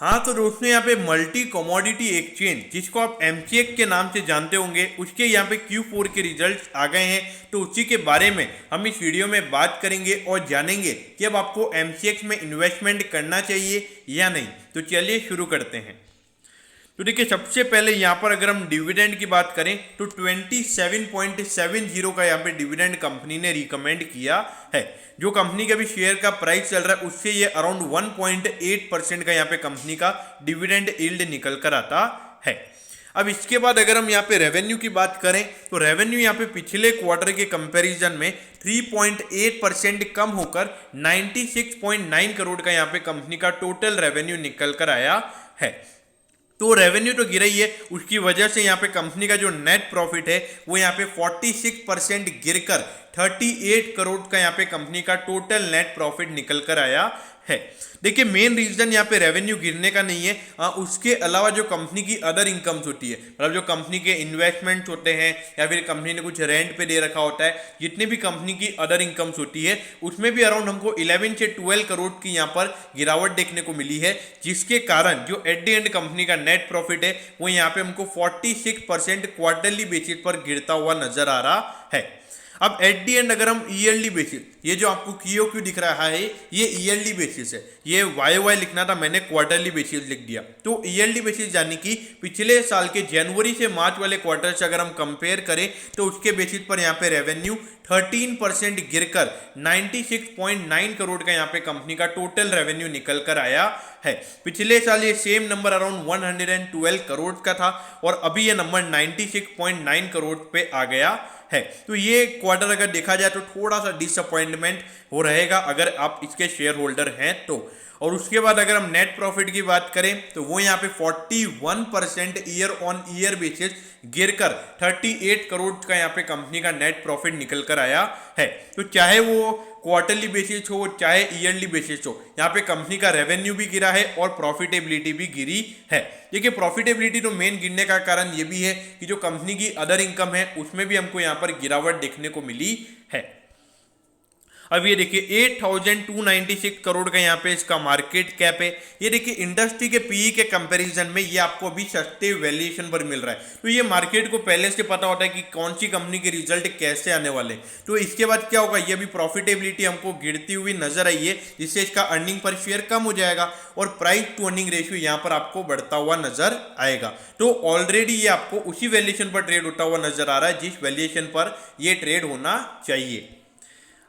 हाँ तो दोस्तों यहाँ पे मल्टी कमोडिटी एक्सचेंज जिसको आप एमसीएक्स के नाम से जानते होंगे उसके यहाँ पे Q4 के रिजल्ट्स आ गए हैं। तो उसी के बारे में हम इस वीडियो में बात करेंगे और जानेंगे कि अब आपको एमसीएक्स में इन्वेस्टमेंट करना चाहिए या नहीं। तो चलिए शुरू करते हैं। तो देखिए सबसे पहले यहाँ पर अगर हम डिविडेंड की बात करें तो 27.70 का यहाँ पे डिविडेंड कंपनी ने रिकमेंड किया है। जो कंपनी का भी शेयर का प्राइस चल रहा है उससे ये अराउंड 1.8% का यहाँ पे कंपनी का डिविडेंड यील्ड निकल कर आता है। अब इसके बाद अगर हम यहाँ पे रेवेन्यू की बात करें तो रेवेन्यू यहाँ पे पिछले क्वार्टर के कंपैरिजन में 3.8% कम होकर 96.9 करोड़ का यहाँ पे कंपनी का टोटल रेवेन्यू निकल कर आया है। तो रेवेन्यू तो गिरा ही है, उसकी वजह से यहाँ पे कंपनी का जो नेट प्रॉफिट है वो यहाँ पे 46% गिरकर 38 करोड़ का यहाँ पे कंपनी का टोटल नेट प्रॉफिट निकल कर आया है। देखिए मेन रीजन यहाँ पे रेवेन्यू गिरने का नहीं है, उसके अलावा जो कंपनी की अदर इनकम्स होती है, मतलब जो कंपनी के इन्वेस्टमेंट्स होते हैं या फिर कंपनी ने कुछ रेंट पे दे रखा होता है, जितने भी कंपनी की अदर इनकम्स होती है उसमें भी अराउंड हमको 11 से 12 करोड़ की यहाँ पर गिरावट देखने को मिली है, जिसके कारण जो एट द एंड कंपनी का नेट प्रॉफिट है वो यहाँ पे हमको 46% क्वार्टरली बेसिस पर गिरता हुआ नजर आ रहा है। अब एट दी एंड अगर हम ईयरली बेसिस, ये जो आपको QOQ दिख रहा है ये ईयरली बेसिस है, ये YOY लिखना था मैंने क्वार्टरली बेसिस लिख दिया। तो ईयरली बेसिस यानी कि पिछले साल के जनवरी से मार्च वाले क्वार्टर से अगर हम कंपेयर करें तो उसके बेसिस पर यहाँ पे रेवेन्यू 13% गिरकर 96.9 करोड़ का यहाँ पे कंपनी का टोटल रेवेन्यू निकल कर आया है। पिछले साल ये सेम नंबर अराउंड 112 करोड़ का था और अभी ये नंबर 96.9 करोड़ पे आ गया है। तो ये क्वार्टर अगर देखा जाए तो थोड़ा सा डिसअपॉइंटमेंट हो रहेगा अगर आप इसके शेयर होल्डर हैं तो। और उसके बाद अगर हम नेट प्रॉफिट की बात करें तो वो यहाँ पे 41% ईयर ऑन ईयर बेसिस गिरकर 38 करोड़ का यहाँ पे कंपनी का नेट प्रॉफिट निकल कर आया है। तो चाहे वो क्वार्टरली बेसिस हो चाहे ईयरली बेसिस हो, यहाँ पे कंपनी का रेवेन्यू भी गिरा है और प्रॉफिटेबिलिटी भी गिरी है। देखिए प्रॉफिटेबिलिटी तो मेन गिरने का कारण ये भी है कि जो कंपनी की अदर इनकम है उसमें भी हमको यहाँ पर गिरावट देखने को मिली है। अब ये देखिए 8,296 करोड़ का यहाँ पे इसका मार्केट कैप है। ये देखिए इंडस्ट्री के पीई के कंपैरिजन में ये आपको अभी सस्ते वैल्यूएशन पर मिल रहा है। तो ये मार्केट को पहले से पता होता है कि कौन सी कंपनी के रिजल्ट कैसे आने वाले। तो इसके बाद क्या होगा, ये अभी प्रॉफिटेबिलिटी हमको गिरती हुई नजर आई है, जिससे इसका अर्निंग पर शेयर कम हो जाएगा और प्राइस टू अर्निंग रेशियो यहाँ पर आपको बढ़ता हुआ नजर आएगा। तो ऑलरेडी ये आपको उसी वैल्यूएशन पर ट्रेड होता हुआ नजर आ रहा है जिस वैल्यूएशन पर ये ट्रेड होना चाहिए।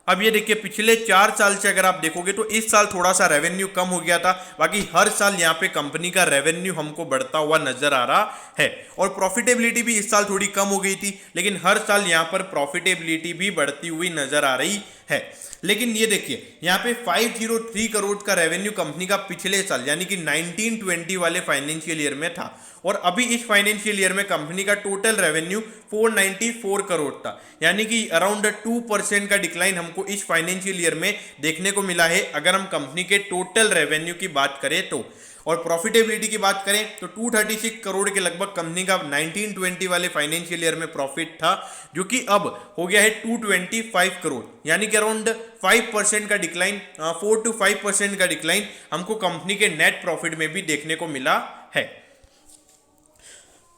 अब ये देखिए पिछले 4 साल से अगर आप देखोगे तो इस साल थोड़ा सा रेवेन्यू कम हो गया था, बाकी हर साल यहाँ पे कंपनी का रेवेन्यू हमको बढ़ता हुआ नजर आ रहा है और प्रॉफिटेबिलिटी भी इस साल थोड़ी कम हो गई थी, लेकिन हर साल यहाँ पर प्रॉफिटेबिलिटी भी बढ़ती हुई नजर आ रही है। लेकिन ये देखिए यहाँ पे 503 करोड़ का रेवेन्यू कंपनी का पिछले साल यानी कि 1920 वाले फाइनेंशियल ईयर में था और अभी इस फाइनेंशियल ईयर में कंपनी का टोटल रेवेन्यू 494 करोड़ था, यानी कि अराउंड 2% का डिक्लाइन हमको इस फाइनेंशियल ईयर में देखने को मिला है अगर हम कंपनी के टोटल रेवेन्यू की बात करें तो। और प्रॉफिटेबिलिटी की बात करें तो 236 करोड़ के लगभग कंपनी का 1920 वाले फाइनेंशियल ईयर में प्रॉफिट था, जो कि अब हो गया है 225 करोड़, यानी कि अराउंड 5% का डिक्लाइन, 4 to 5% का डिक्लाइन हमको कंपनी के नेट प्रॉफिट में भी देखने को मिला है।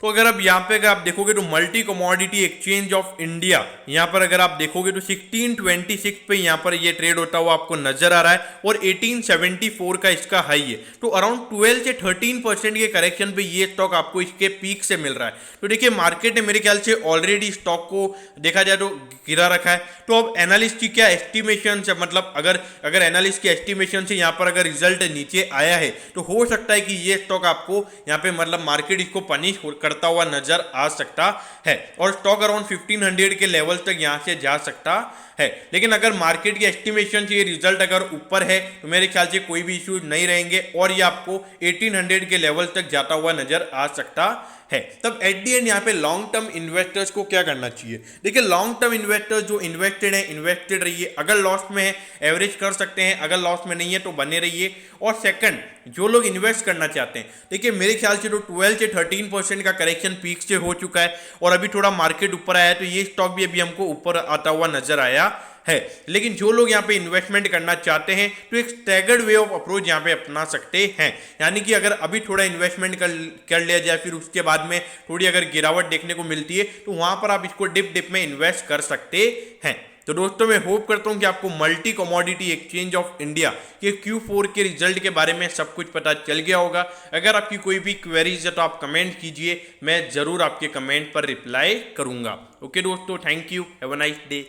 तो अगर अब यहाँ पे अगर आप देखोगे तो multi commodity exchange of India, यहाँ पर अगर आप देखोगे तो 1626 पे यहाँ पर ये ट्रेड होता हुआ आपको नजर आ रहा है और 1874 का इसका हाई है। तो अराउंड 12 से 13% के करेक्शन पे ये स्टॉक आपको इसके पीक से मिल रहा है। तो देखिए मार्केट ने मेरे ख्याल से ऑलरेडी स्टॉक को देखा जाए तो गिरा रखा है। तो अब एनालिस्ट की क्या एस्टिमेशन है, मतलब अगर एनालिस्ट के एस्टिमेशन से यहाँ पर अगर रिजल्ट नीचे आया है तो हो सकता है कि ये स्टॉक आपको यहाँ पे मतलब मार्केट इसको पनिश करता हुआ नजर आ सकता है और स्टॉक अराउंड 1500 के लेवल तक यहां से जा सकता है। लेकिन अगर मार्केट की एस्टिमेशन से ये रिजल्ट अगर ऊपर है तो मेरे ख्याल से कोई भी इश्यू नहीं रहेंगे और ये आपको 1800 के लेवल तक जाता हुआ नजर आ सकता है। तब एट दी एंड यहाँ पे लॉन्ग टर्म इन्वेस्टर्स को क्या करना चाहिए? देखिए लॉन्ग टर्म इन्वेस्टर्स जो इन्वेस्टेड है इन्वेस्टेड रहिए, अगर लॉस में है एवरेज कर सकते हैं, अगर लॉस में नहीं है तो बने रहिए। और सेकंड, जो लोग इन्वेस्ट करना चाहते हैं, देखिए मेरे ख्याल से तो 12 से 13% का करेक्शन पीक से हो चुका है और अभी थोड़ा मार्केट ऊपर आया है, तो ये स्टॉक भी अभी हमको ऊपर आता हुआ नजर आया है। लेकिन जो लोग यहाँ पे इन्वेस्टमेंट करना चाहते हैं तो एक स्टैगर्ड वे ऑफ अप्रोच यहाँ पे अपना सकते हैं, यानी कि अगर अभी थोड़ा इन्वेस्टमेंट कर लिया जाए, फिर उसके बाद में थोड़ी अगर गिरावट देखने को मिलती है तो वहां पर आप इसको डिप में इन्वेस्ट कर सकते हैं। तो दोस्तों मैं होप करता हूं कि आपको multi commodity exchange of India के Q4 के रिजल्ट के बारे में सब कुछ पता चल गया होगा। अगर आपकी कोई भी क्वेरीज है तो आप कमेंट कीजिए, मैं जरूर आपके कमेंट पर रिप्लाई करूंगा। ओके दोस्तों, thank you, have a nice day.